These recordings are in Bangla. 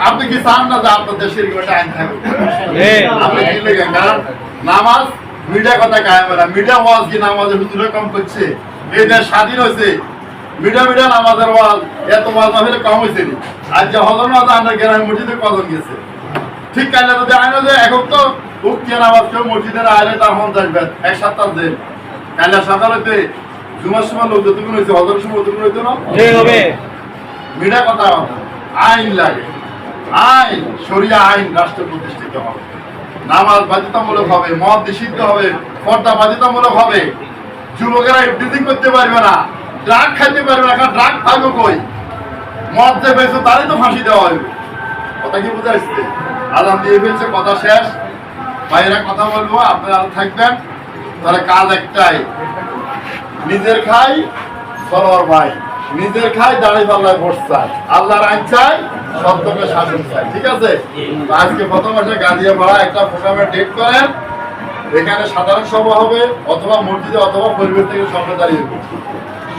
আপনি কি চান না যে আপনার দেশের একটা আইন থাকবে? আপনি কি লেখেন? কারণ নামাজ মিডিয়া কথা কায়েম না, মিডিয়া ওয়াজ কি নামাজের হুজুরে কম করছে। এই দেশ স্বাধীন হয়েছে, মিডিয়া নামাজের ওয়াজ এত ওয়াজ না হলে কম হয়েছে। আর যে হজর নামাজ আমরা গ্রামের মসজিদে কজন গেছে। ঠিক কাইলে যদি আইন যে এখন তো উক্তিয়া নামাজ কেউ মসজিদের আইলে তার মন যাবে এক সপ্তাহ দিন কাইলে সকালেতে জুমার সময় লোক যতক্ষণ হয়েছে হজরের সময় যতক্ষণ হইতো না মিডিয়া কথা আইন লাগে, আইন শরিয়া আইন রাষ্ট্র প্রতিষ্ঠিত হবে, নামাজ বাধ্যতামূলক হবে, মদ নিষিদ্ধ হবে, পর্দা বাধ্যতামূলক হবে, যুবকেরা ইফটিজিং করতে পারবে না, ড্রাগ খাইতে পারবে না। কারণ ড্রাগ থাকবে কই? মদ যে পেয়েছে তারই তো ফাঁসি দেওয়া হবে। কথা কি বুঝে আসছে? আজান দিয়ে ফেলছে, কথা শেষ। বাইরে কথা বলবো, আপনারা থাকবেন। তাহলে কাজ একটাই, নিজের খাই সরোয়ার ভাই, নিজের খাই দাঁড়িয়ে পাল্লায় ভোট চাই, আল্লাহর আইন চাই, সত্যকে শাসন চাই। ঠিক আছে? আজকে প্রথম মাসে গাজিয়াপাড়া একটা প্রোগ্রামের ডেট করেন। এখানে সাধারণ সভা হবে, অথবা মসজিদে অথবা পরিবেশ থেকে সভ্যতারি হবে।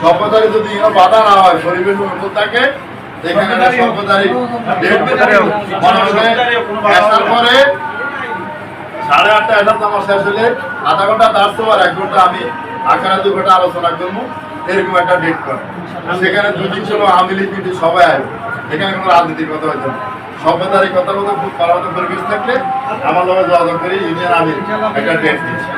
সভ্যতারি যদি বাধা না হয়, পরিবেশ অনুকূল থাকে, এখানে সভ্যতারি ডেট আসার পরে 8:30 এটা আমার শেষ হলে আধা ঘন্টা তার তো আর 1 ঘন্টা আমি আখানা 2 ঘন্টা আলোচনা করবো। এরকম একটা ডেট করে সেখানে 2-3 জন আওয়ামী লীগ সবাই আসবে। এখানে কোনো রাজনীতির কথা হইতো না, সভ্যতার কথা খুব ভালো পরিবেশ থাকলে আমার লোক যোগাযোগ করে ইউনিয়ন আমি একটা ডেট দিচ্ছি।